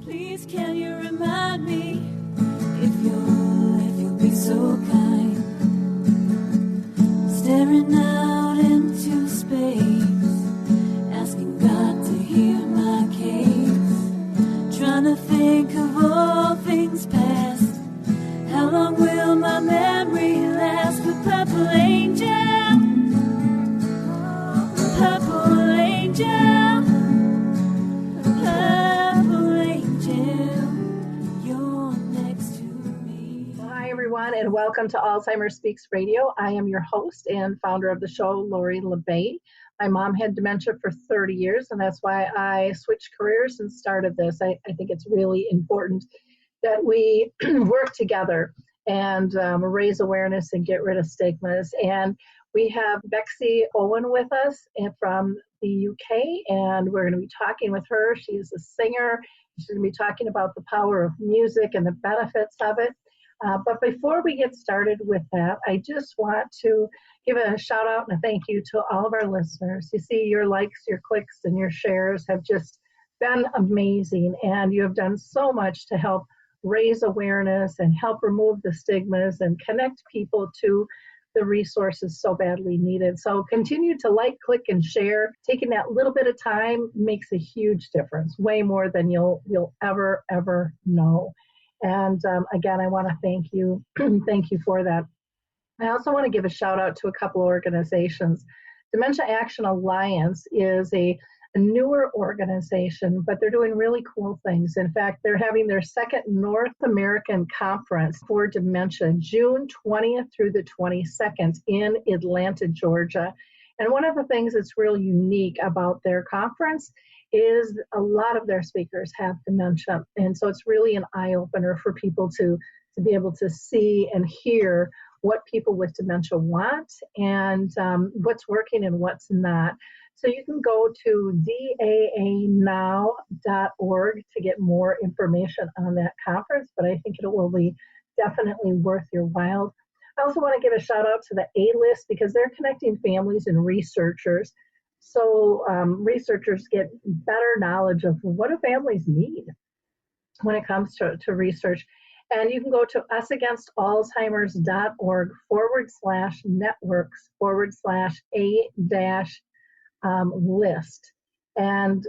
Please can you remind me if you'll be so kind, staring out into space, asking God to hear my case, trying to think of all things past. How long will my memory last? The purple angel, purple angel, purple angel, you're next to me. Hi, everyone, and welcome to Alzheimer Speaks Radio. I am your host and founder of the show, Lori LeBay. My mom had dementia for 30 years, and that's why I switched careers and started this. I think it's really important that we work together and raise awareness and get rid of stigmas. And we have Bexi Owen with us from the UK, and we're going to be talking with her. She's a singer. She's going to be talking about the power of music and the benefits of it. But before we get started with that, I just want to give a shout out and a thank you to all of our listeners. You see, your likes, your clicks, and your shares have just been amazing, and you have done so much to help raise awareness and help remove the stigmas and connect people to the resources so badly needed. So continue to like, click, and share. Taking that little bit of time makes a huge difference, way more than you'll ever know. And again, I want to thank you. Thank you for that. I also want to give a shout out to a couple of organizations. Dementia Action Alliance is a newer organization, but they're doing really cool things. In fact, they're having their second North American Conference for Dementia, June 20th through the 22nd in Atlanta, Georgia. And one of the things that's real unique about their conference is a lot of their speakers have dementia. And so it's really an eye-opener for people to be able to see and hear what people with dementia want and what's working and what's not. So you can go to daanow.org to get more information on that conference, but I think it will be definitely worth your while. I also want to give a shout out to the A-List because they're connecting families and researchers. So researchers get better knowledge of what do families need when it comes to research. And you can go to usagamestalzheimers.org/networks/A-list and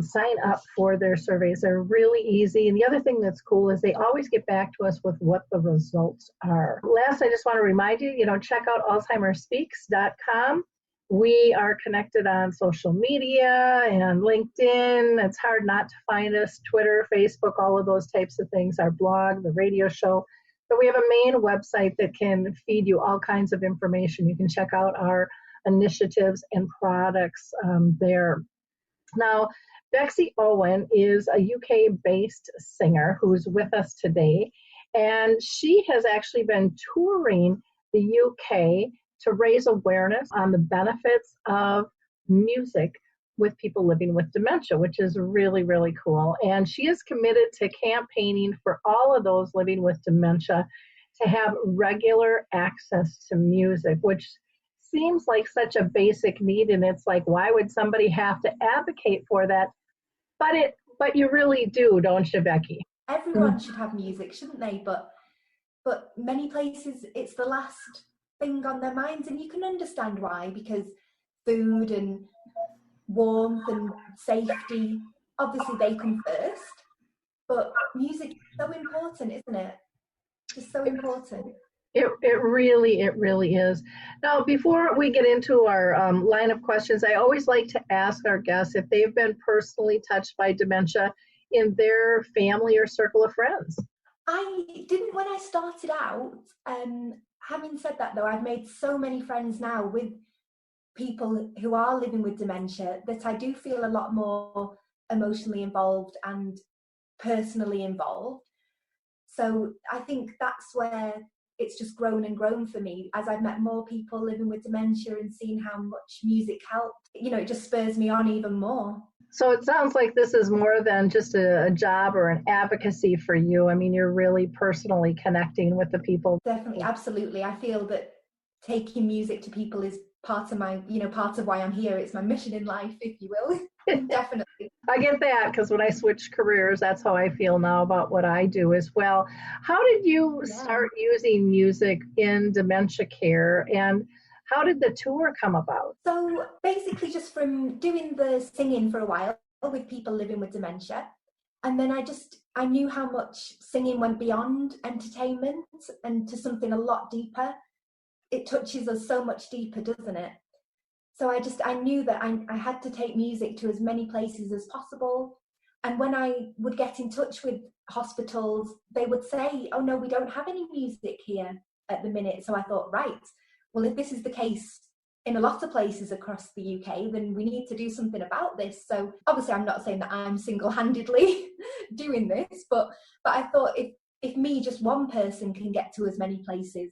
sign up for their surveys. They're really easy. And the other thing that's cool is they always get back to us with what the results are. Last, I just want to remind you, check out alzheimerspeaks.com. We are connected on social media and LinkedIn. It's hard not to find us, Twitter, Facebook, all of those types of things, our blog, the radio show. But we have a main website that can feed you all kinds of information. You can check out our initiatives and products there. Now, Bexi Owen is a UK-based singer who's with us today, and she has actually been touring the UK to raise awareness on the benefits of music with people living with dementia, which is really, really cool. And she is committed to campaigning for all of those living with dementia to have regular access to music, which seems like such a basic need. And it's like, why would somebody have to advocate for that? But you really do, don't you, Becky? Everyone should have music, shouldn't they? But many places, it's the last thing on their minds, and you can understand why, because food and warmth and safety, obviously they come first, but music is so important, isn't it? Just so important. It really is. Now, before we get into our line of questions, I always like to ask our guests if they've been personally touched by dementia in their family or circle of friends. I didn't when I started out. Having said that, though, I've made so many friends now with people who are living with dementia that I do feel a lot more emotionally involved and personally involved. So I think that's where it's just grown and grown for me as I've met more people living with dementia and seen how much music helped. It just spurs me on even more. So it sounds like this is more than just a job or an advocacy for you. I mean, you're really personally connecting with the people. Definitely, absolutely. I feel that taking music to people is part of my, part of why I'm here. It's my mission in life, if you will. Definitely. I get that, because when I switched careers, that's how I feel now about what I do as well. How did you start using music in dementia care, and how did the tour come about? So basically just from doing the singing for a while with people living with dementia, and then I knew how much singing went beyond entertainment and to something a lot deeper. It touches us so much deeper, doesn't it? So I knew that I had to take music to as many places as possible. And when I would get in touch with hospitals, they would say, oh no, we don't have any music here at the minute. So I thought, right, well, if this is the case in a lot of places across the UK, then we need to do something about this. So obviously I'm not saying that I'm single-handedly doing this, but I thought if me, just one person, can get to as many places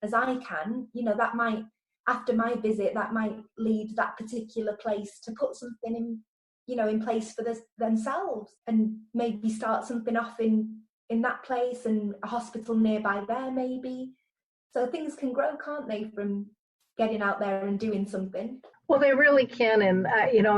as I can, that might, after my visit, that might lead that particular place to put something in place for themselves, and maybe start something off in that place and a hospital nearby there maybe. So things can grow, can't they, from getting out there and doing something? Well, they really can. And,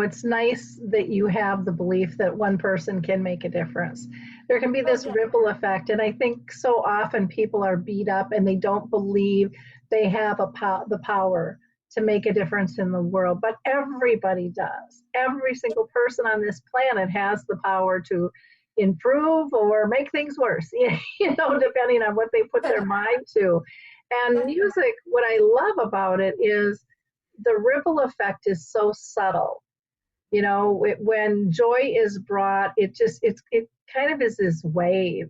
it's nice that you have the belief that one person can make a difference. There can be this ripple effect. And I think so often people are beat up and they don't believe they have the power to make a difference in the world. But everybody does. Every single person on this planet has the power to improve or make things worse, depending on what they put their mind to. And music, what I love about it is the ripple effect is so subtle. When joy is brought, it kind of is this wave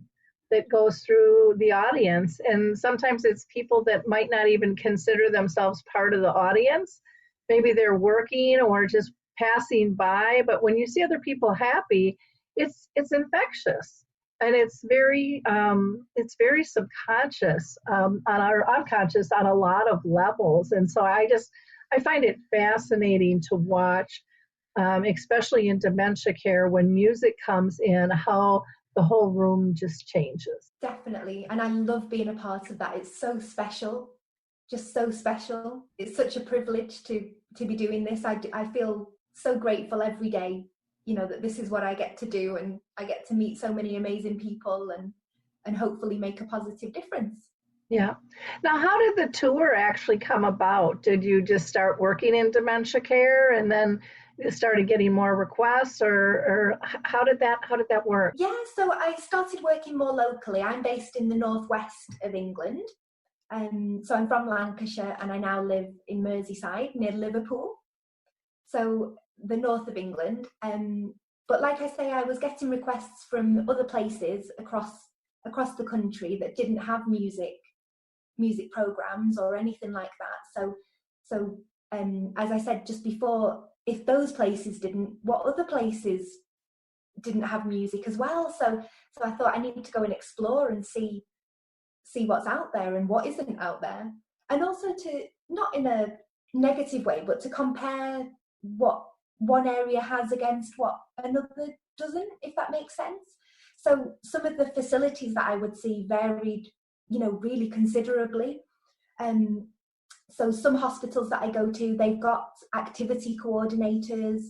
that goes through the audience. And sometimes it's people that might not even consider themselves part of the audience. Maybe they're working or just passing by. But when you see other people happy, it's infectious. And it's very subconscious on our unconscious on a lot of levels. And so I find it fascinating to watch, especially in dementia care, when music comes in, how the whole room just changes. Definitely. And I love being a part of that. It's so special, just so special. It's such a privilege to be doing this. I feel so grateful every day, that this is what I get to do, and I get to meet so many amazing people and hopefully make a positive difference. Yeah. Now, how did the tour actually come about? Did you just start working in dementia care and then you started getting more requests, or how did that work? Yeah, so I started working more locally. I'm based in the northwest of England. So I'm from Lancashire and I now live in Merseyside near Liverpool. So the north of England. But like I say, I was getting requests from other places across the country that didn't have music programs or anything like that. So as I said just before, if those places didn't, what other places didn't have music as well? So I thought I need to go and explore and see what's out there and what isn't out there, and also to, not in a negative way, but to compare what one area has against what another doesn't, if that makes sense. So some of the facilities that I would see varied, really considerably. So some hospitals that I go to, they've got activity coordinators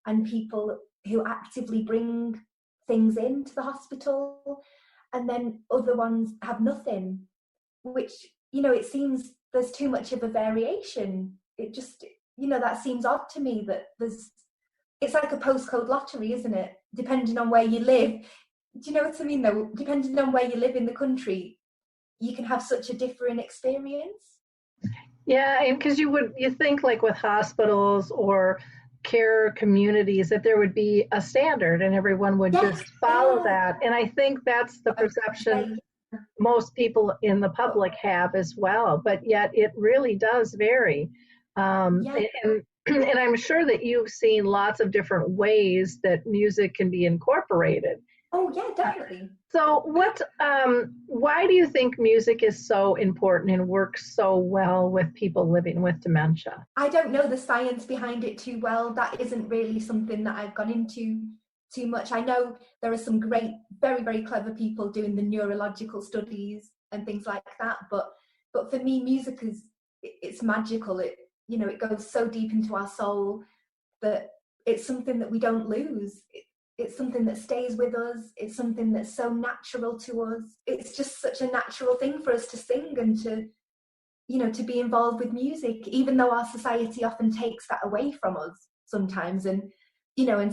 and people who actively bring things into the hospital, and then other ones have nothing, which, it seems there's too much of a variation. It just, that seems odd to me, that it's like a postcode lottery, isn't it? Depending on where you live. Do you know what I mean, though? Depending on where you live in the country, you can have such a different experience. Yeah, and because you think like with hospitals or care communities that there would be a standard and everyone would just follow that. And I think that's the perception most people in the public have as well. But yet it really does vary. And I'm sure that you've seen lots of different ways that music can be incorporated. Oh, yeah, definitely. So why do you think music is so important and works so well with people living with dementia? I don't know the science behind it too well. That isn't really something that I've gone into too much. I know there are some great, very, very clever people doing the neurological studies and things like that. But for me, music it's magical. it goes so deep into our soul that it's something that we don't lose. It's something that stays with us. It's something that's so natural to us. It's just such a natural thing for us to sing and to be involved with music, even though our society often takes that away from us sometimes, and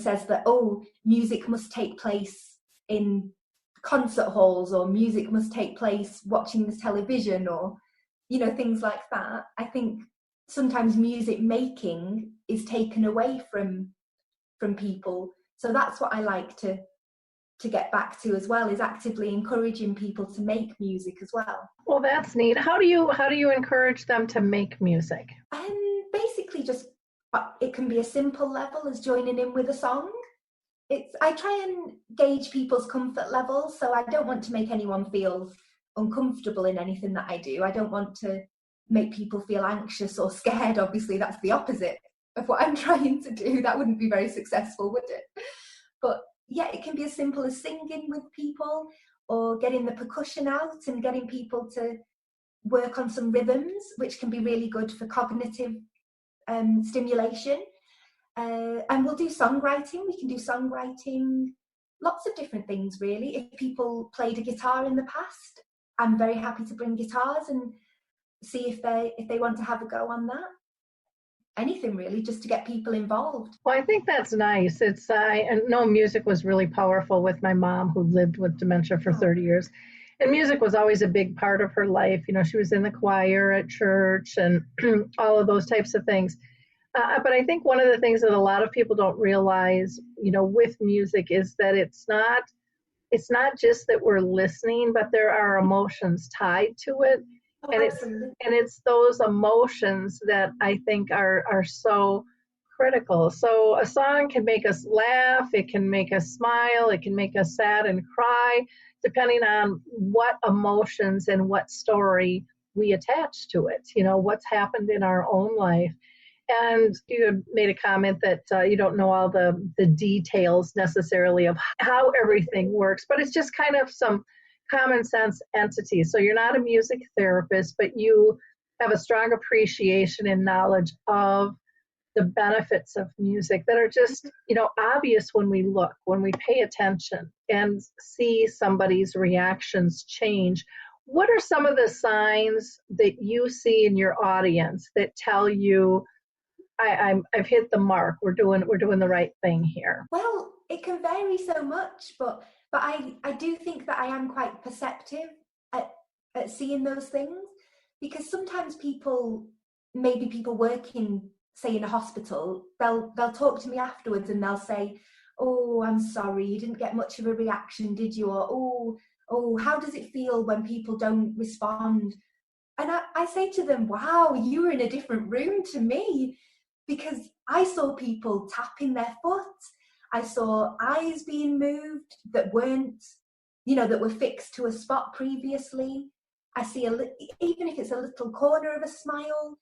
says that, oh, music must take place in concert halls, or music must take place watching the television, or things like that. I think sometimes music making is taken away from people. So that's what I like to get back to as well, is actively encouraging people to make music as well. Well, that's neat. How do you encourage them to make music? Basically, just it can be a simple level as joining in with a song. I try and gauge people's comfort level, so I don't want to make anyone feel uncomfortable in anything that I do. I don't want to make people feel anxious or scared. Obviously, that's the opposite of what I'm trying to do. That wouldn't be very successful, would it? But yeah, it can be as simple as singing with people, or getting the percussion out and getting people to work on some rhythms, which can be really good for cognitive stimulation. And we'll do songwriting. We can do songwriting, lots of different things, really. If people played a guitar in the past, I'm very happy to bring guitars and see if they want to have a go on that. Anything really, just to get people involved. Well, I think that's nice. I know music was really powerful with my mom, who lived with dementia for 30 years. And music was always a big part of her life. She was in the choir at church and all of those types of things. But I think one of the things that a lot of people don't realize, with music, is that it's not just that we're listening, but there are emotions tied to it. Oh, and absolutely. it's those emotions that I think are so critical. So a song can make us laugh, it can make us smile, it can make us sad and cry, depending on what emotions and what story we attach to it, what's happened in our own life. And you had made a comment that you don't know all the details necessarily of how everything works, but it's just kind of some common sense entities. So you're not a music therapist, but you have a strong appreciation and knowledge of the benefits of music that are just, obvious when we pay attention and see somebody's reactions change. What are some of the signs that you see in your audience that tell you, I've hit the mark, we're doing the right thing here? Well, it can vary so much, but I do think that I am quite perceptive at seeing those things, because sometimes people working, say, in a hospital, they'll talk to me afterwards and they'll say, oh, I'm sorry, you didn't get much of a reaction, did you? Or, oh, how does it feel when people don't respond? And I say to them, wow, you were in a different room to me, because I saw people tapping their foot. I saw eyes being moved that weren't, that were fixed to a spot previously. I see, even if it's a little corner of a smile,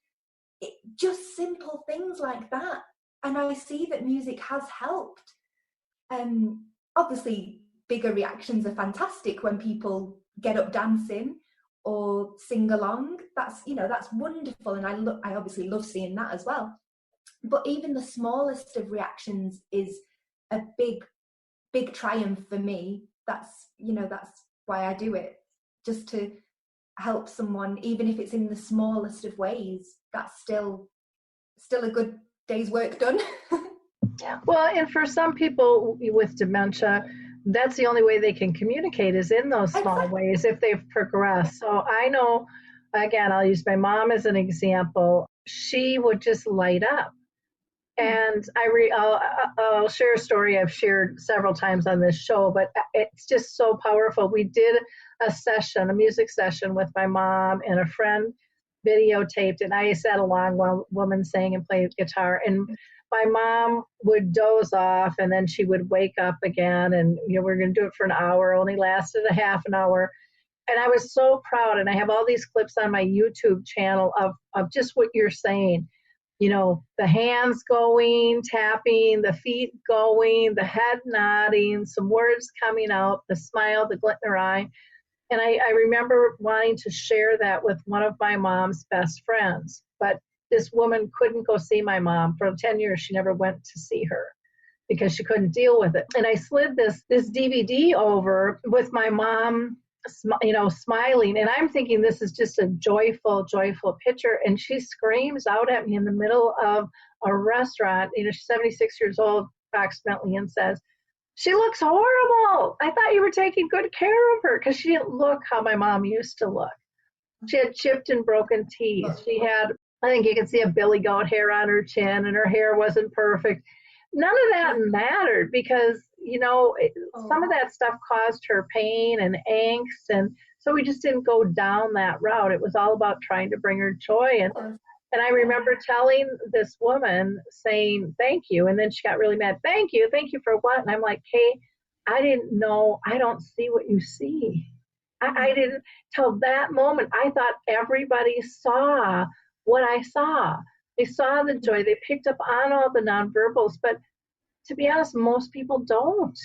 just simple things like that. And I see that music has helped. Obviously, bigger reactions are fantastic when people get up dancing or sing along. That's wonderful. And I obviously love seeing that as well. But even the smallest of reactions is a big triumph for me. That's why I do it, just to help someone, even if it's in the smallest of ways. That's still a good day's work done. Yeah. Well, and for some people with dementia, that's the only way they can communicate, is in those small ways if they've progressed. So I know, again, I'll use my mom as an example. She would just light up. And I'll share a story I've shared several times on this show, but it's just so powerful. We did a music session with my mom and a friend, videotaped, and I sat along while a woman sang and played guitar. And my mom would doze off, and then she would wake up again, and we're going to do it for an hour. Only lasted a half an hour. And I was so proud, and I have all these clips on my YouTube channel of just what you're saying. The hands going, tapping, the feet going, the head nodding, some words coming out, the smile, the glint in her eye. And I remember wanting to share that with one of my mom's best friends. But this woman couldn't go see my mom. For 10 years, she never went to see her because she couldn't deal with it. And I slid this DVD over with my mom, smiling. And I'm thinking this is just a joyful picture. And she screams out at me in the middle of a restaurant. She's 76 years old approximately, and says, "She looks horrible. I thought you were taking good care of her," because she didn't look how my mom used to look. She had chipped and broken teeth. She had, I think you can see a billy goat hair on her chin, and her hair wasn't perfect. None of that mattered because, some of that stuff caused her pain and angst. And so we just didn't go down that route. It was all about trying to bring her joy. And I remember telling this woman, saying, "Thank you." And then she got really mad. "Thank you for what?" And I'm like, "Hey, I didn't know. I don't see what you see." I didn't, till that moment, I thought everybody saw what I saw. They saw the joy. They picked up on all the nonverbals. But to be honest, most people don't.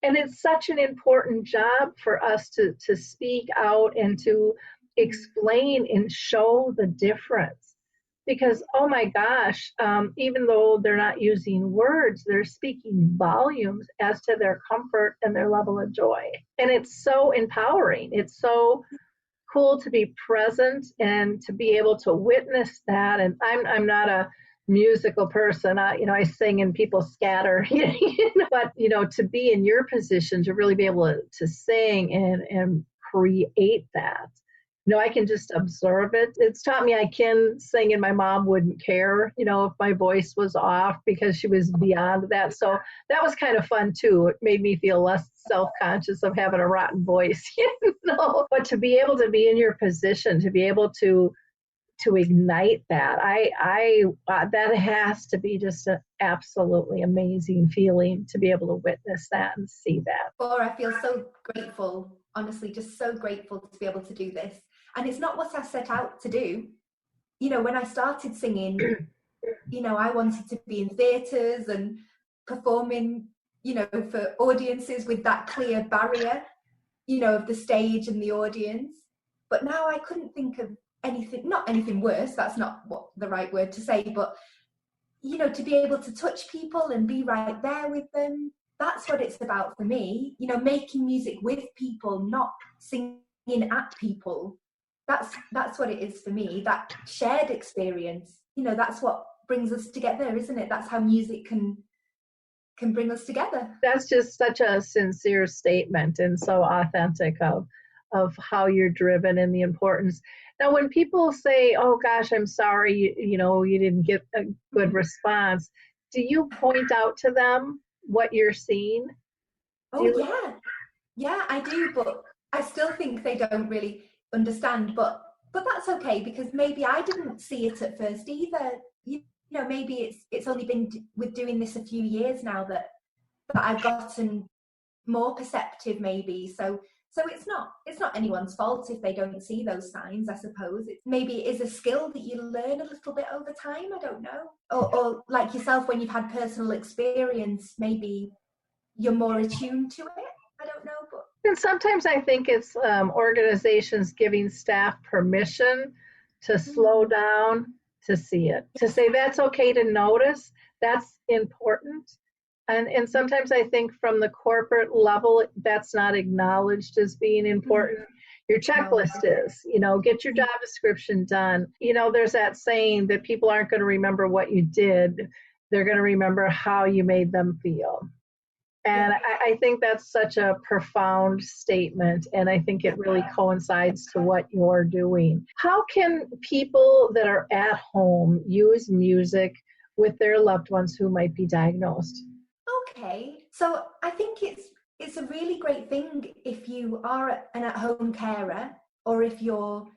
And it's such an important job for us to speak out and to explain and show the difference. Because, oh my gosh, even though they're not using words, they're speaking volumes as to their comfort and their level of joy. And it's so empowering. It's so cool to be present and to be able to witness that. And I'm not a musical person. I sing and people scatter, but, to be in your position, to really be able to sing and create that. I can just observe it. It's taught me I can sing and my mom wouldn't care, if my voice was off because she was beyond that. So that was kind of fun too. It made me feel less self-conscious of having a rotten voice, But to be able to be in your position, to be able to ignite that, that has to be just an absolutely amazing feeling to be able to witness that and see that. Laura, I feel so grateful, honestly, just so grateful to be able to do this. And it's not what I set out to do. When I started singing, I wanted to be in theatres and performing, for audiences with that clear barrier, of the stage and the audience. But now I couldn't think of not anything worse, that's not what the right word to say, but, to be able to touch people and be right there with them, that's what it's about for me. Making music with people, not singing at people. That's what it is for me, that shared experience. That's what brings us together, isn't it? That's how music can bring us together. That's just such a sincere statement and so authentic of how you're driven and the importance. Now, when people say, "Oh gosh, I'm sorry, you didn't get a good response," do you point out to them what you're seeing? Yeah, I do, but I still think they don't really understand, but that's okay, because maybe I didn't see it at first either. Maybe it's only been with doing this a few years now that I've gotten more perceptive, maybe. So it's not anyone's fault if they don't see those signs, I suppose. Maybe it is a skill that you learn a little bit over time, I don't know. Or like yourself, when you've had personal experience, maybe you're more attuned to it. I don't know, but. And sometimes I think it's organizations giving staff permission to slow down, to see it, to say that's okay to notice, that's important. And sometimes I think from the corporate level, that's not acknowledged as being important. Your checklist is, get your job description done. There's that saying that people aren't going to remember what you did. They're going to remember how you made them feel. And I think that's such a profound statement, and I think it really coincides to what you're doing. How can people that are at home use music with their loved ones who might be diagnosed? Okay, so I think it's a really great thing if you are an at-home carer, or if you're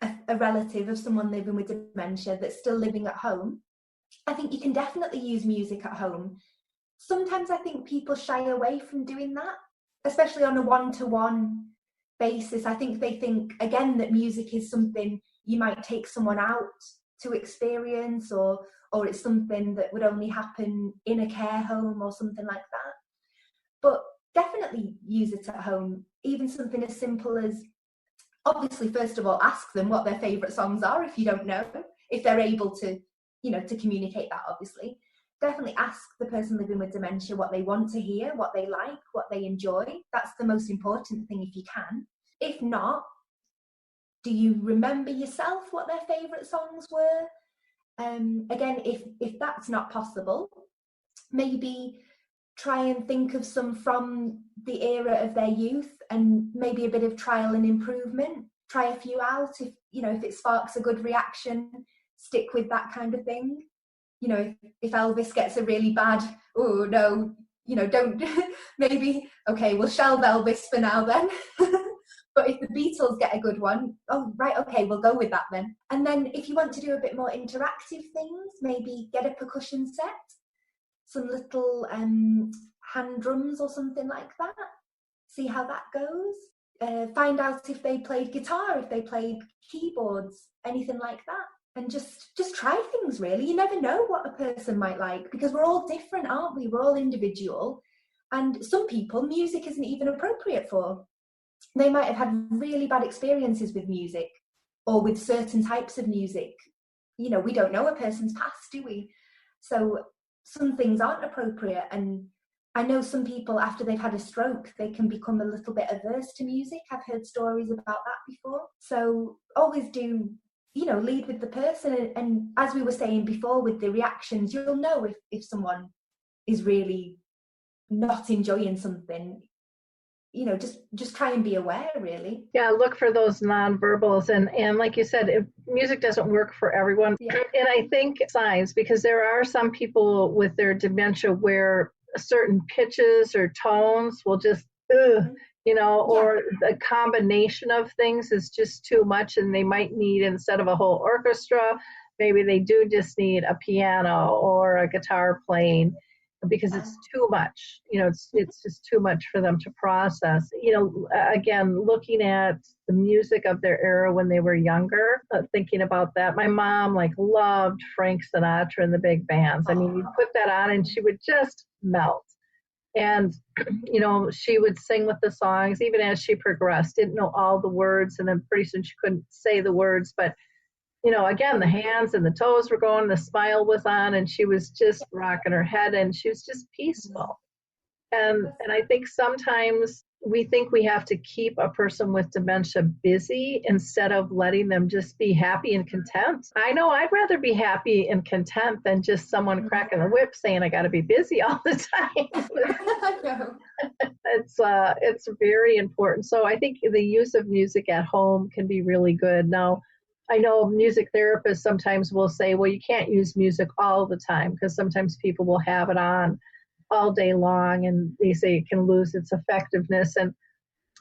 a relative of someone living with dementia that's still living at home. I think you can definitely use music at home. Sometimes I think people shy away from doing that, especially on a one-to-one basis. I think they think, again, that music is something you might take someone out to experience, or it's something that would only happen in a care home or something like that. But definitely use it at home. Even something as simple as, obviously, first of all, ask them what their favourite songs are if you don't know. if they're able to, to communicate that, obviously. Definitely ask the person living with dementia what they want to hear, what they like, what they enjoy. That's the most important thing if you can. If not, do you remember yourself what their favourite songs were? Again, if that's not possible, maybe try and think of some from the era of their youth, and maybe a bit of trial and improvement. Try a few out. If it sparks a good reaction, stick with that kind of thing. If Elvis gets a really bad, oh no, don't, maybe, okay, we'll shelve Elvis for now then. But if the Beatles get a good one, oh, right, okay, we'll go with that then. And then if you want to do a bit more interactive things, maybe get a percussion set, some little hand drums or something like that. See how that goes. Find out if they played guitar, if they played keyboards, anything like that. And just try things, really. You never know what a person might like, because we're all different, aren't we? We're all individual. And some people, music isn't even appropriate for. They might have had really bad experiences with music, or with certain types of music. We don't know a person's past, do we? So some things aren't appropriate. And I know some people, after they've had a stroke, they can become a little bit averse to music. I've heard stories about that before. So always do, lead with the person. And as we were saying before with the reactions, you'll know if someone is really not enjoying something. Just try and be aware, really. Yeah, look for those nonverbals. And like you said, if music doesn't work for everyone. Yeah. And I think signs, because there are some people with their dementia where certain pitches or tones will just, or the combination of things is just too much, and they might need, instead of a whole orchestra, maybe they do just need a piano or a guitar playing, because it's too much. It's just too much for them to process. Again, looking at the music of their era when they were younger, thinking about that. My mom loved Frank Sinatra and the big bands. I mean, you put that on and she would just melt. And, she would sing with the songs, even as she progressed, didn't know all the words. And then pretty soon she couldn't say the words, but again, the hands and the toes were going, the smile was on, and she was just rocking her head, and she was just peaceful. And I think sometimes we think we have to keep a person with dementia busy instead of letting them just be happy and content. I know I'd rather be happy and content than just someone cracking the whip saying I got to be busy all the time. I know. It's very important. So I think the use of music at home can be really good. Now, I know music therapists sometimes will say, well, you can't use music all the time, because sometimes people will have it on all day long, and they say it can lose its effectiveness. And,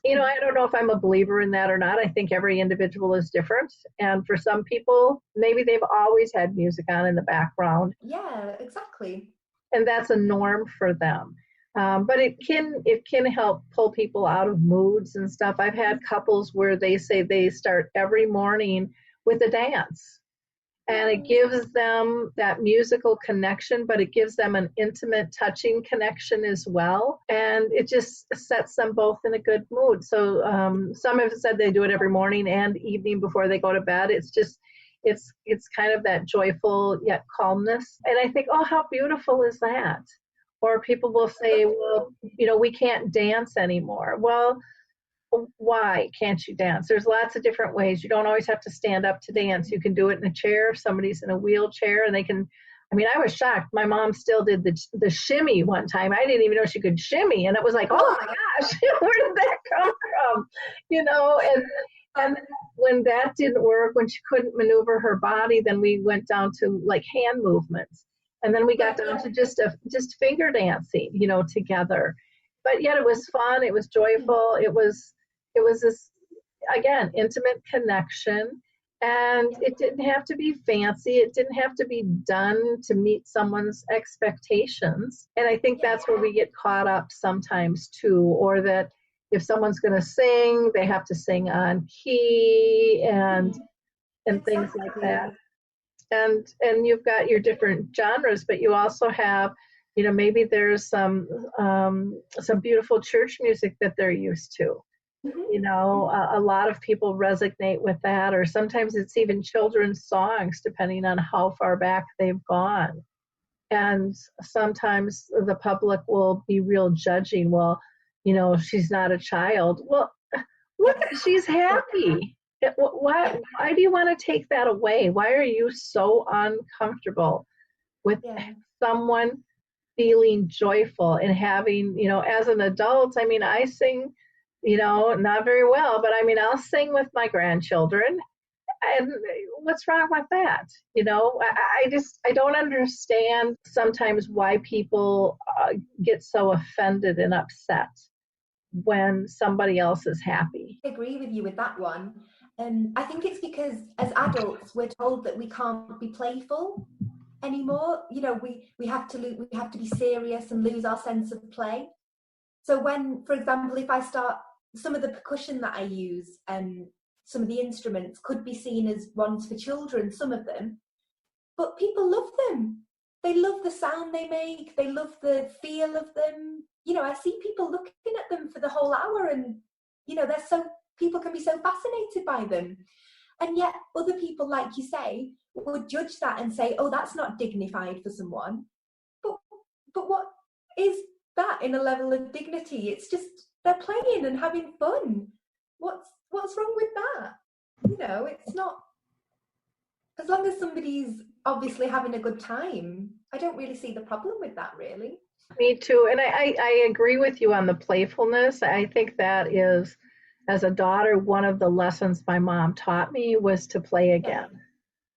I don't know if I'm a believer in that or not. I think every individual is different. And for some people, maybe they've always had music on in the background. Yeah, exactly. And that's a norm for them. But it can help pull people out of moods and stuff. I've had couples where they say they start every morning with a dance, and it gives them that musical connection, but it gives them an intimate, touching connection as well, and it just sets them both in a good mood. So some have said they do it every morning and evening before they go to bed. It's kind of that joyful yet calmness, and I think, oh, how beautiful is that? Or people will say, well, we can't dance anymore. Well, why can't you dance? There's lots of different ways. You don't always have to stand up to dance. You can do it in a chair. If somebody's in a wheelchair, and they can, I was shocked. My mom still did the shimmy one time. I didn't even know she could shimmy. And it was like, oh my gosh, where did that come from? And when that didn't work, when she couldn't maneuver her body, then we went down to hand movements. And then we got down to just finger dancing, together. But yet it was fun. It was joyful. It was this, again, intimate connection. And it didn't have to be fancy. It didn't have to be done to meet someone's expectations. And I think that's where we get caught up sometimes too, or that if someone's going to sing, they have to sing on key and things like that. And you've got your different genres, but you also have, maybe there's some beautiful church music that they're used to. You know, a lot of people resonate with that, or sometimes it's even children's songs, depending on how far back they've gone. And sometimes the public will be real judging. Well, you know, she's not a child. Well, look, she's happy. Why do you want to take that away? Why are you so uncomfortable with someone feeling joyful and having, you know, as an adult? I mean, I sing, you know, not very well, but I mean, I'll sing with my grandchildren. And what's wrong with that? You know, I don't understand sometimes why people get so offended and upset when somebody else is happy. I agree with you with that one. I think it's because as adults we're told that we can't be playful anymore. You know, we have to be serious and lose our sense of play. So when, for example, if I start, some of the percussion that I use, some of the instruments could be seen as ones for children, some of them, but people love them. They love the sound they make. They love the feel of them. You know, I see people looking at them for the whole hour, and, you know, people can be so fascinated by them. And yet other people, like you say, would judge that and say, oh, that's not dignified for someone. But what is that in a level of dignity? It's just, they're playing and having fun. What's wrong with that? You know, it's not, as long as somebody's obviously having a good time, I don't really see the problem with that, really. Me too. And I agree with you on the playfulness. I think that is, as a daughter, one of the lessons my mom taught me was to play again.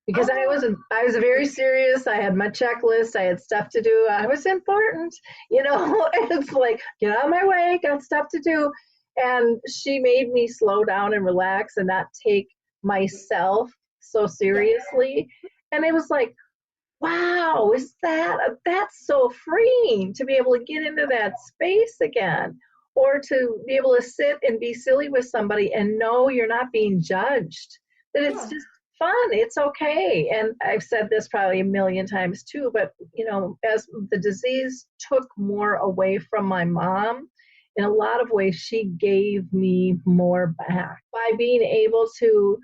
Because I was very serious. I had my checklist. I had stuff to do. I was important, you know. It's like, get out of my way, got stuff to do. And she made me slow down and relax and not take myself so seriously. And it was like, wow, that's so freeing to be able to get into that space again, or to be able to sit and be silly with somebody and know you're not being judged, that it's just fun, it's okay. And I've said this probably a million times too, but, you know, as the disease took more away from my mom, in a lot of ways, she gave me more back by being able to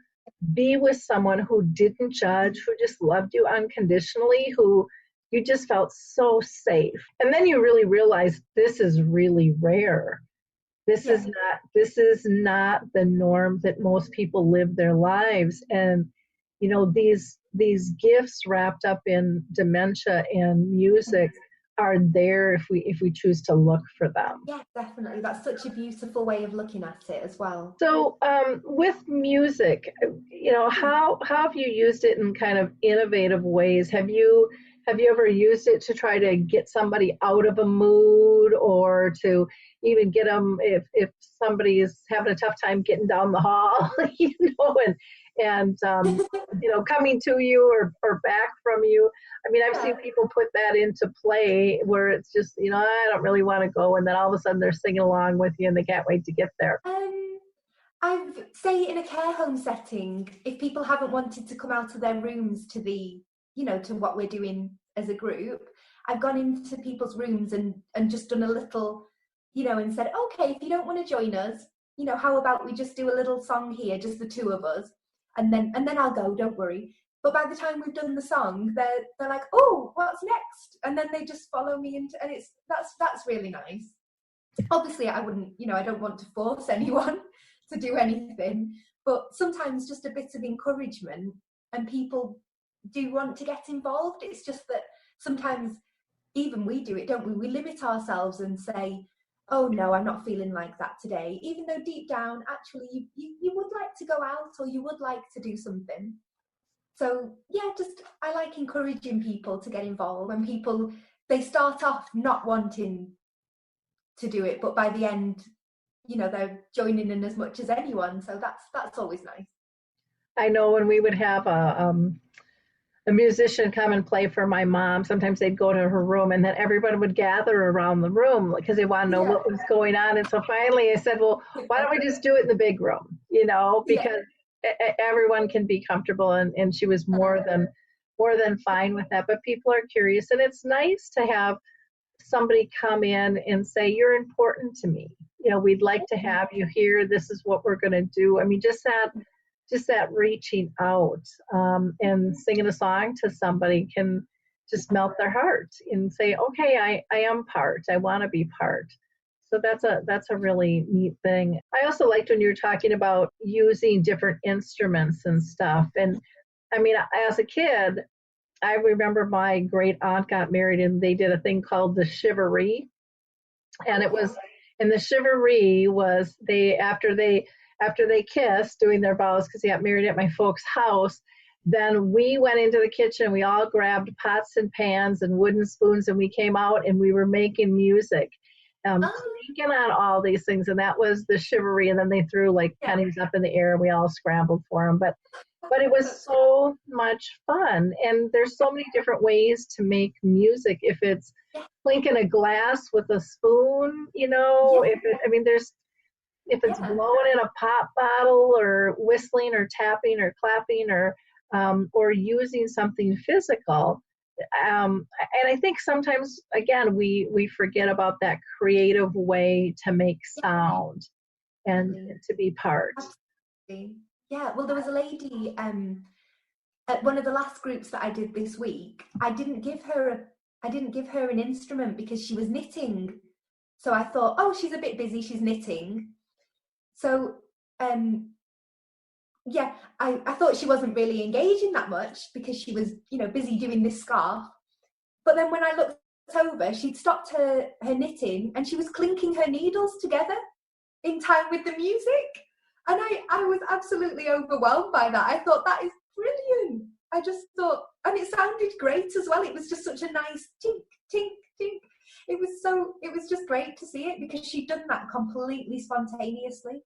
be with someone who didn't judge, who just loved you unconditionally, who you just felt so safe. And then you really realize this is really rare. This is not the norm that most people live their lives. And, you know, these gifts wrapped up in dementia and music are there if we choose to look for them. Yeah, definitely. That's such a beautiful way of looking at it as well. So with music, you know, how have you used it in kind of innovative ways? Have you ever used it to try to get somebody out of a mood, or to even get them if somebody is having a tough time getting down the hall, you know, and you know, coming to you or back from you? I mean, I've seen people put that into play where it's just, you know, I don't really want to go, and then all of a sudden they're singing along with you and they can't wait to get there. I've say in a care home setting, if people haven't wanted to come out of their rooms to the, you know, to what we're doing as a group, I've gone into people's rooms and just done a little, you know, and said, okay, if you don't want to join us, you know, how about we just do a little song here, just the two of us, and then I'll go, don't worry. But by the time we've done the song, they're like, oh, what's next? And then they just follow me into, and that's really nice. Obviously, I wouldn't, you know, I don't want to force anyone to do anything, but sometimes just a bit of encouragement, and people do want to get involved. It's just that sometimes even we do it, don't we? We limit ourselves and say, oh no, I'm not feeling like that today, even though deep down, actually, you would like to go out, or you would like to do something. So yeah, just I like encouraging people to get involved, and people, they start off not wanting to do it, but by the end, you know, they're joining in as much as anyone. So that's always nice. I know when we would have a musician come and play for my mom, sometimes they'd go to her room, and then everybody would gather around the room because they want to know what was going on. And so finally I said, well, why don't we just do it in the big room, you know, because everyone can be comfortable, and she was more than fine with that. But people are curious, and it's nice to have somebody come in and say, you're important to me, we'd like to have you here. This is what we're going to do. I mean, just that reaching out and singing a song to somebody can just melt their heart and say, okay, I am part. I want to be part. So that's a really neat thing. I also liked when you were talking about using different instruments and stuff. And I mean, as a kid, I remember my great aunt got married and they did a thing called the Chivaree. And the Chivaree was after they kissed, doing their vows, because they got married at my folks' house, then we went into the kitchen, we all grabbed pots and pans and wooden spoons, and we came out and we were making music, sneaking on all these things. And that was the Chivaree. And then they threw like pennies up in the air and we all scrambled for them. But it was so much fun. And there's so many different ways to make music. If it's clinking a glass with a spoon, if it's blowing in a pop bottle or whistling or tapping or clapping or using something physical. And I think sometimes, again, we forget about that creative way to make sound and to be part. Absolutely. Yeah, well, there was a lady at one of the last groups that I did this week. I didn't give her an instrument because she was knitting. So I thought, oh, she's a bit busy, she's knitting. So I thought she wasn't really engaging that much because she was, busy doing this scarf. But then when I looked over, she'd stopped her knitting and she was clinking her needles together in time with the music. And I was absolutely overwhelmed by that. I thought, that is brilliant. I just thought, and it sounded great as well. It was just such a nice tink, tink, tink. It was just great to see it because she'd done that completely spontaneously.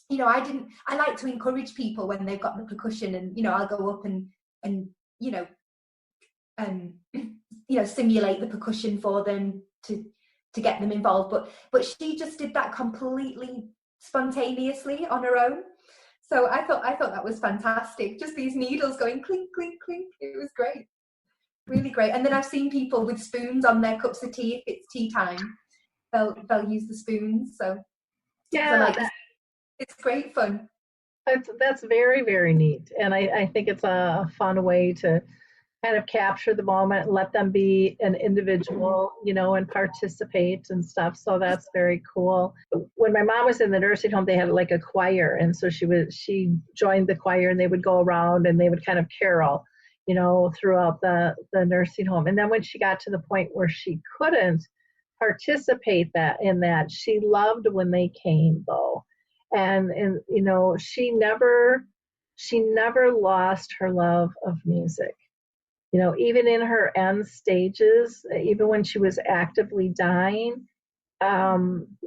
I like to encourage people when they've got the percussion and, I'll go up and simulate the percussion for them to get them involved. But she just did that completely spontaneously on her own. So I thought that was fantastic. Just these needles going clink, clink, clink. It was great. Really great. And then I've seen people with spoons on their cups of tea. If it's tea time, they'll use the spoons. So it's great fun. That's very, very neat. And I think it's a fun way to kind of capture the moment and let them be an individual, and participate and stuff. So that's very cool. When my mom was in the nursing home, they had like a choir. And so she joined the choir and they would go around and they would kind of carol, throughout the nursing home. And then when she got to the point where she couldn't participate in that, she loved when they came though. And she never lost her love of music. Even in her end stages, even when she was actively dying,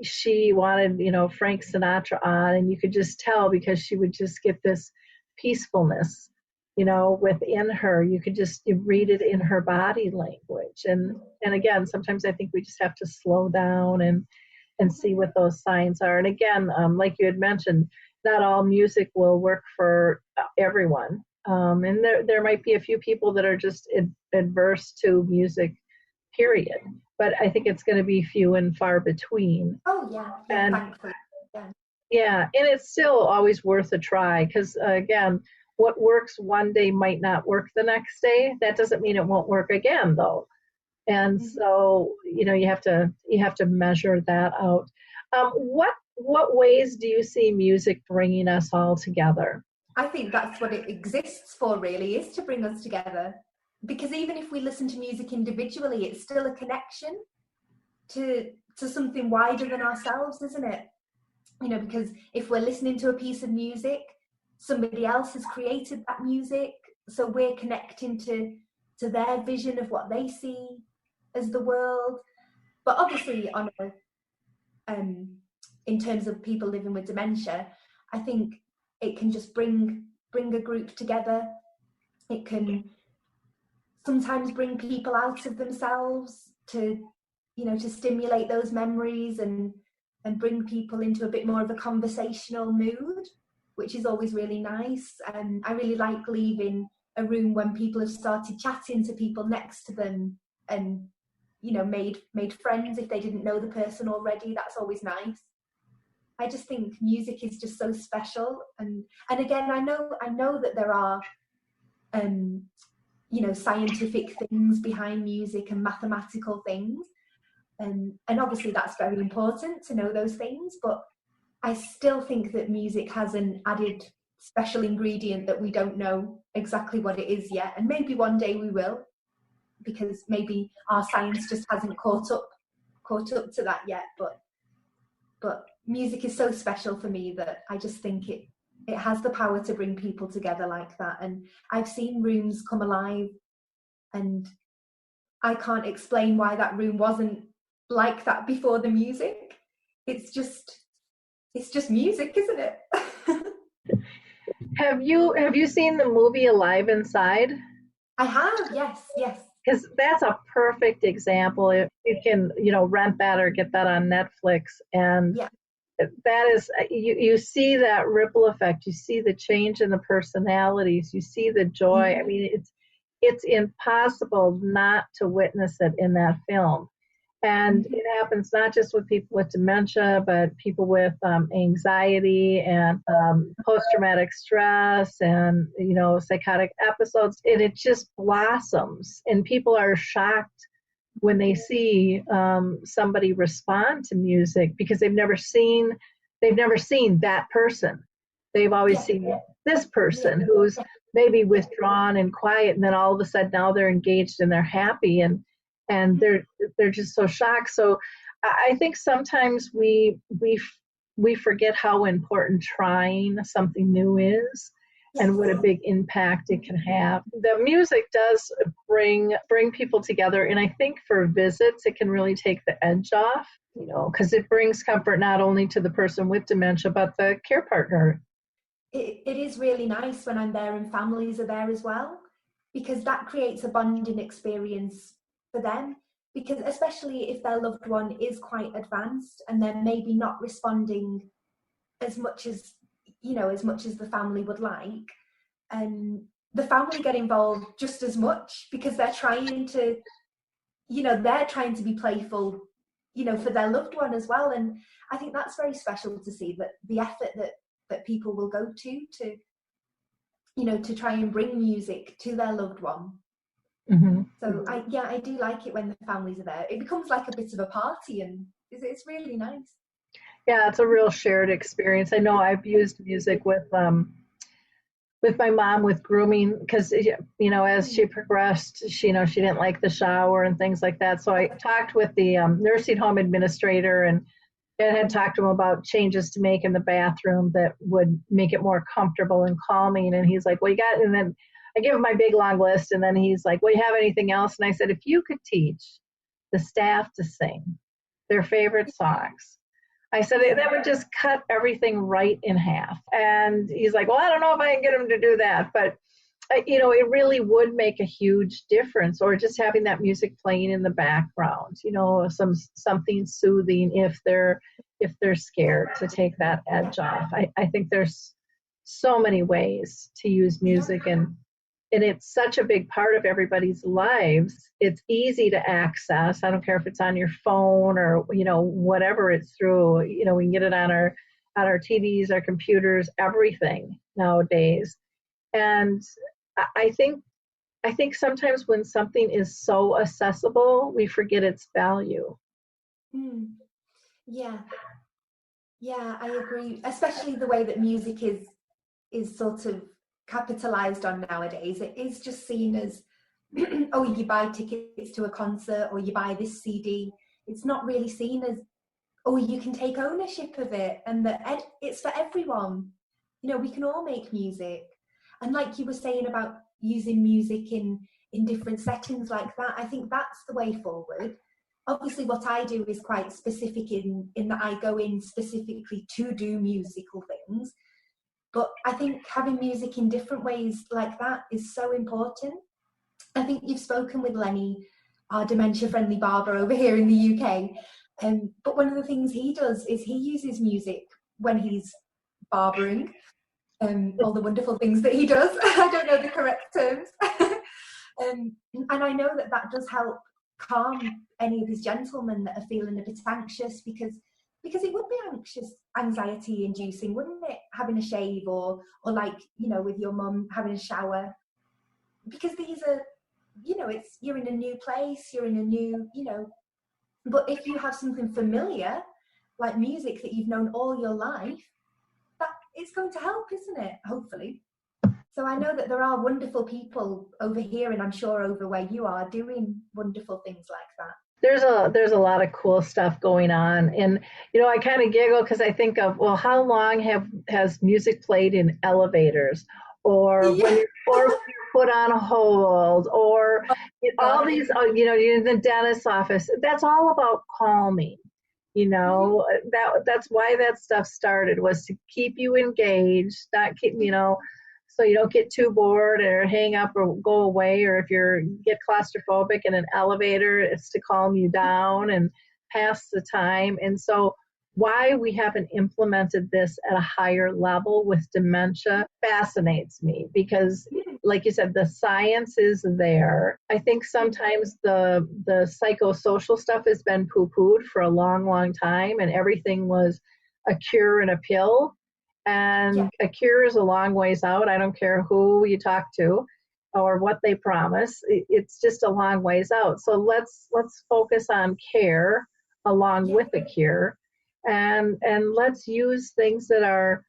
she wanted, Frank Sinatra on, and you could just tell because she would just get this peacefulness, within her. You could just read it in her body language. And again, sometimes I think we just have to slow down and see what those signs are. And again, like you had mentioned, not all music will work for everyone. And there might be a few people that are just adverse to music, period. But I think it's going to be few and far between. Oh, yeah. And, thankfully. Yeah, and it's still always worth a try because, again, what works one day might not work the next day. That doesn't mean it won't work again, though. And so, you have to measure that out. What ways do you see music bringing us all together? I think that's what it exists for, really, is to bring us together. Because even if we listen to music individually, it's still a connection to something wider than ourselves, isn't it? Because if we're listening to a piece of music, somebody else has created that music, so we're connecting to their vision of what they see as the world. But obviously, in terms of people living with dementia, I think it can just bring a group together. It can sometimes bring people out of themselves to stimulate those memories and bring people into a bit more of a conversational mood, which is always really nice. And I really like leaving a room when people have started chatting to people next to them and made friends if they didn't know the person already. That's always nice. I just think music is just so special. And again, I know that there are, scientific things behind music and mathematical things. And obviously that's very important to know those things, but I still think that music has an added special ingredient that we don't know exactly what it is yet. And maybe one day we will, because maybe our science just hasn't caught up to that yet. But music is so special for me that I just think it has the power to bring people together like that. And I've seen rooms come alive, and I can't explain why that room wasn't like that before the music. It's just music, isn't it? Have you seen the movie Alive Inside? I have, yes. Because that's a perfect example. If you can, rent that or get that on Netflix, and yeah. That is, you see that ripple effect. You see the change in the personalities. You see the joy. I mean, it's impossible not to witness it in that film. And it happens not just with people with dementia, but people with anxiety and post-traumatic stress and, psychotic episodes. And it just blossoms. And people are shocked when they see somebody respond to music, because they've never seen that person. They've always seen this person who's maybe withdrawn and quiet, and then all of a sudden now they're engaged and they're happy, and they're just so shocked. So I think sometimes we forget how important trying something new is, and what a big impact it can have. The music does bring people together, and I think for visits it can really take the edge off, because it brings comfort not only to the person with dementia but the care partner. It is really nice when I'm there and families are there as well, because that creates a bonding experience for them, because especially if their loved one is quite advanced and they're maybe not responding as much as the family would like, and the family get involved just as much, because they're trying to be playful, for their loved one as well. And I think that's very special to see, that the effort that people will go to try and bring music to their loved one. Mm-hmm. So I do like it when the families are there. It becomes like a bit of a party, and it's really nice. Yeah, it's a real shared experience. I know I've used music with my mom with grooming, because as she progressed, she didn't like the shower and things like that. So I talked with the nursing home administrator and had talked to him about changes to make in the bathroom that would make it more comfortable and calming. And he's like, well, you got, and then I give him my big long list, and then he's like, well, you have anything else? And I said, if you could teach the staff to sing their favorite songs, I said, that would just cut everything right in half. And he's like, well, I don't know if I can get him to do that, but it really would make a huge difference. Or just having that music playing in the background, something soothing if they're scared, to take that edge off. I think there's so many ways to use music, and it's such a big part of everybody's lives. It's easy to access. I don't care if it's on your phone or, whatever it's through. We can get it on our TVs, our computers, everything nowadays. And I think sometimes when something is so accessible, we forget its value. Yeah, I agree. Especially the way that music is sort of capitalized on nowadays. It is just seen as, oh, you buy tickets to a concert or you buy this CD. It's not really seen as, oh, you can take ownership of it, and that it's for everyone. We can all make music. And like you were saying about using music in different settings like that, I think that's the way forward. Obviously what I do is quite specific in that I go in specifically to do musical things. But I think having music in different ways like that is so important. I think you've spoken with Lenny, our dementia-friendly barber over here in the UK. But one of the things he does is he uses music when he's barbering. All the wonderful things that he does. I don't know the correct terms. And I know that does help calm any of his gentlemen that are feeling a bit anxious, because because it would be anxiety inducing, wouldn't it? Having a shave or like, you know, with your mum having a shower, because these are, you know, you're in a new place, you're in a new, you know, but if you have something familiar, like music that you've known all your life, that it's going to help, isn't it? Hopefully. So I know that there are wonderful people over here, and I'm sure over where you are, doing wonderful things like that. There's a lot of cool stuff going on, and you know, I kind of giggle because I think of, well, how long has music played in elevators, or when you're put on hold, or all these, you know, you're in the dentist's office. That's all about calming. You know, that's why that stuff started, was to keep you engaged, not keep, you know, so you don't get too bored or hang up or go away, or if you get claustrophobic in an elevator, it's to calm you down and pass the time. And so why we haven't implemented this at a higher level with dementia fascinates me, because like you said, the science is there. I think sometimes the psychosocial stuff has been poo-pooed for a long, long time, and everything was a cure and a pill. And a cure is a long ways out. I don't care who you talk to or what they promise. It's just a long ways out. So let's focus on care along with a cure, and let's use things that are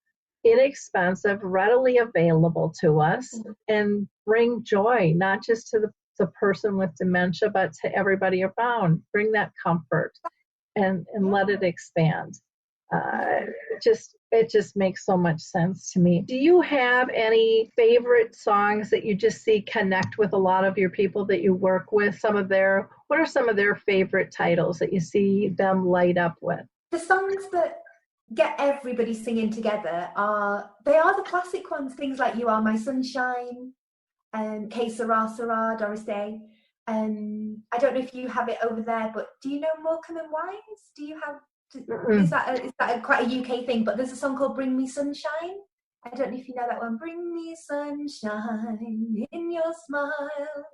inexpensive, readily available to us, and bring joy, not just to the person with dementia, but to everybody around. Bring that comfort and let it expand. It just makes so much sense to me. Do you have any favorite songs that you just see connect with a lot of your people that you work with? What are some of their favorite titles that you see them light up with? The songs that get everybody singing together are the classic ones, things like You Are My Sunshine, Que Sera Sera, Doris Day. I don't know if you have it over there, but do you know Morecambe and Wise? Do you have? Is that quite a UK thing? But there's a song called Bring Me Sunshine. I don't know if you know that one. Bring me sunshine in your smile.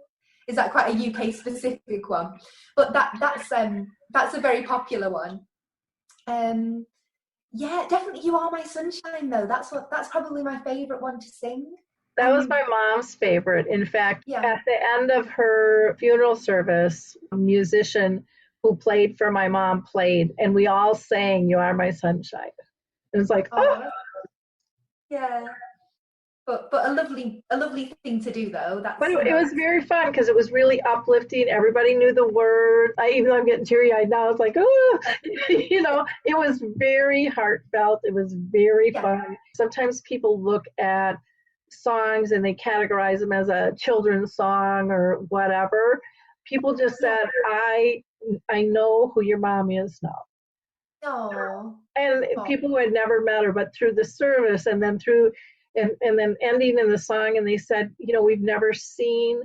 Is that quite a UK specific one? But that's a very popular one. Yeah, definitely You Are My Sunshine though. That's probably my favorite one to sing. That was my mom's favorite. In fact, at the end of her funeral service, a musician who played for my mom played, and we all sang You Are My Sunshine. It was like, yeah. But a lovely thing to do though. But it was very fun because it was really uplifting. Everybody knew the words. Even though I'm getting teary-eyed now, it's like, oh, you know, it was very heartfelt. It was very fun. Sometimes people look at songs and they categorize them as a children's song or whatever. People just said, I know who your mom is now. Oh. And people who had never met her, but through the service and then and then ending in the song, and they said, you know, we've never seen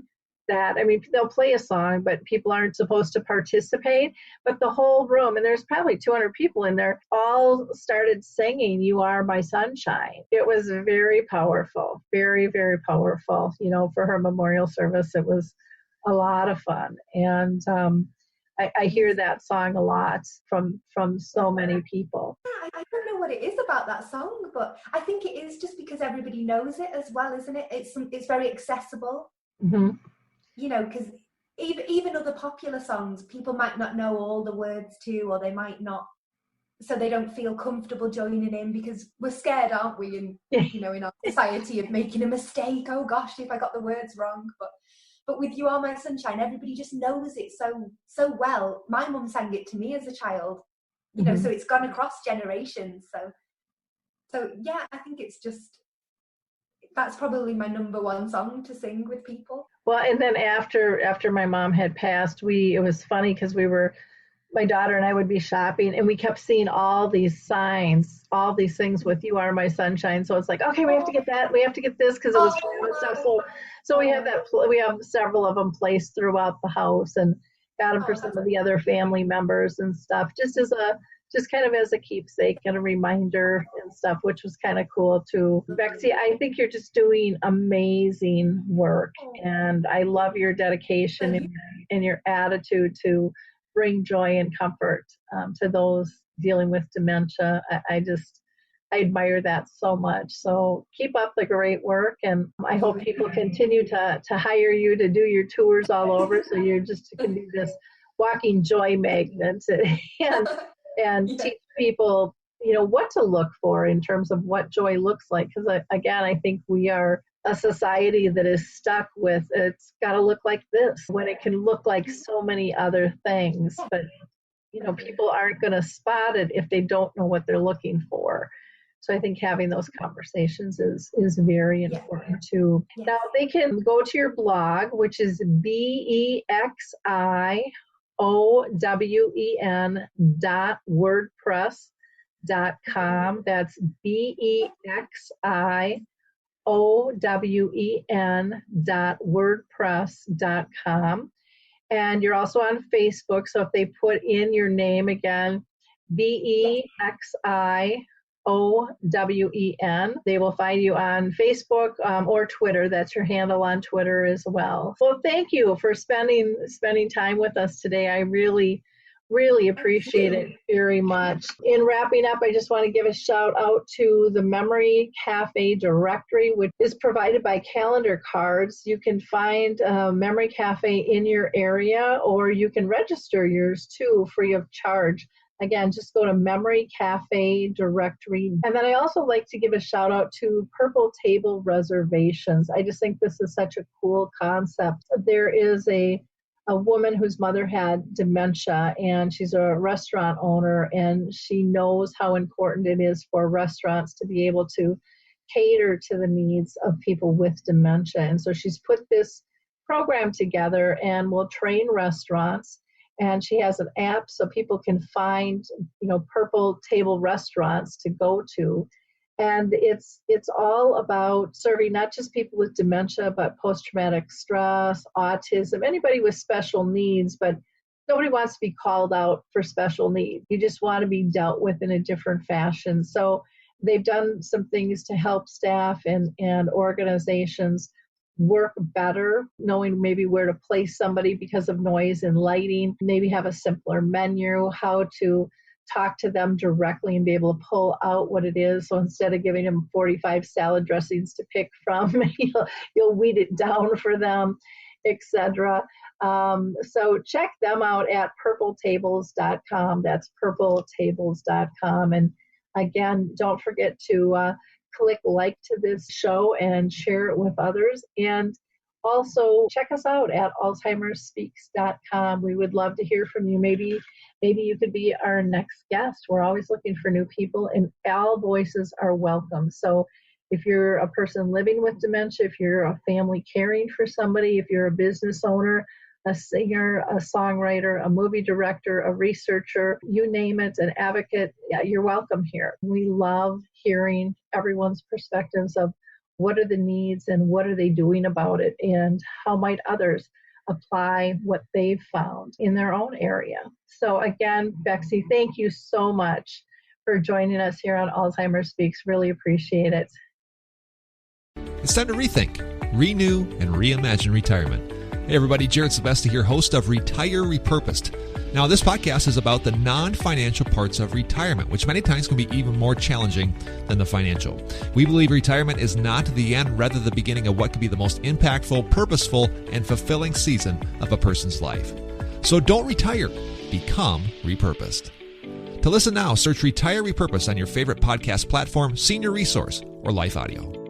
that. I mean, they'll play a song, but people aren't supposed to participate. But the whole room, and there's probably 200 people in there, all started singing You Are My Sunshine. It was very powerful, very, very powerful. You know, for her memorial service, it was a lot of fun. And I hear that song a lot from so many people. I don't know what it is about that song, but I think it is just because everybody knows it as well, isn't it? It's very accessible. Mm-hmm. You know, because even other popular songs, people might not know all the words to, or they might not, so they don't feel comfortable joining in, because we're scared, aren't we? And you know, in our society, of making a mistake. Oh gosh, if I got the words wrong, But with You Are My Sunshine, everybody just knows it so well. My mum sang it to me as a child, you know, so it's gone across generations. So yeah, I think that's probably my number one song to sing with people. Well, and then after my mom had passed, it was funny because my daughter and I would be shopping, and we kept seeing all these signs, all these things with You Are My Sunshine. So it's like, okay, we have to get that, we have to get this, because it was stuff. So we have we have several of them placed throughout the house, and got them for some of the other family members and stuff, just kind of as a keepsake and a reminder and stuff, which was kind of cool too. Bexi, I think you're just doing amazing work, and I love your dedication and your attitude to bring joy and comfort to those dealing with dementia. I admire that so much. So keep up the great work, and I hope people continue to hire you to do your tours all over, so you can be this walking joy magnet and teach people, what to look for in terms of what joy looks like. Because again, I think we are a society that is stuck with, it's got to look like this, when it can look like so many other things. But people aren't going to spot it if they don't know what they're looking for. So I think having those conversations is very important too. Yeah. Now they can go to your blog, which is BEXIOWEN.wordpress.com. That's BEXIOWEN.wordpress.com. And you're also on Facebook. So if they put in your name again, BEXIOWEN, they will find you on Facebook or Twitter. That's your handle on Twitter as well. Well, thank you for spending time with us today. I really appreciate it very much. In wrapping up, I just want to give a shout out to the Memory Cafe directory, which is provided by Calendar Cards. You can find a Memory Cafe in your area, or you can register yours too, free of charge. Again, just go to Memory Cafe directory. And then I also like to give a shout out to Purple Table Reservations. I just think this is such a cool concept. There is a woman whose mother had dementia, and she's a restaurant owner, and she knows how important it is for restaurants to be able to cater to the needs of people with dementia. And so she's put this program together and will train restaurants. And she has an app so people can find, purple table restaurants to go to. And it's all about serving not just people with dementia, but post-traumatic stress, autism, anybody with special needs. But nobody wants to be called out for special needs. You just want to be dealt with in a different fashion. So they've done some things to help staff and organizations work better, knowing maybe where to place somebody because of noise and lighting, maybe have a simpler menu, how to talk to them directly and be able to pull out what it is. So instead of giving them 45 salad dressings to pick from, you'll weed it down for them, etc. So check them out at purpletables.com. That's purpletables.com. And again, don't forget to click like to this show and share it with others. And also check us out at alzheimersspeaks.com. We would love to hear from you. Maybe you could be our next guest. We're always looking for new people, and all voices are welcome. So if you're a person living with dementia, if you're a family caring for somebody, if you're a business owner, a singer, a songwriter, a movie director, a researcher, you name it, an advocate, you're welcome here. We love hearing everyone's perspectives of what are the needs and what are they doing about it, and how might others apply what they've found in their own area. So again, Bexi, thank you so much for joining us here on Alzheimer Speaks. Really appreciate it. It's time to rethink, renew, and reimagine retirement. Hey everybody, Jared Sylvester here, host of Retire Repurposed. Now this podcast is about the non-financial parts of retirement, which many times can be even more challenging than the financial. We believe retirement is not the end, rather the beginning of what could be the most impactful, purposeful, and fulfilling season of a person's life. So don't retire, become repurposed. To listen now, search Retire Repurposed on your favorite podcast platform, Senior Resource, or Life Audio.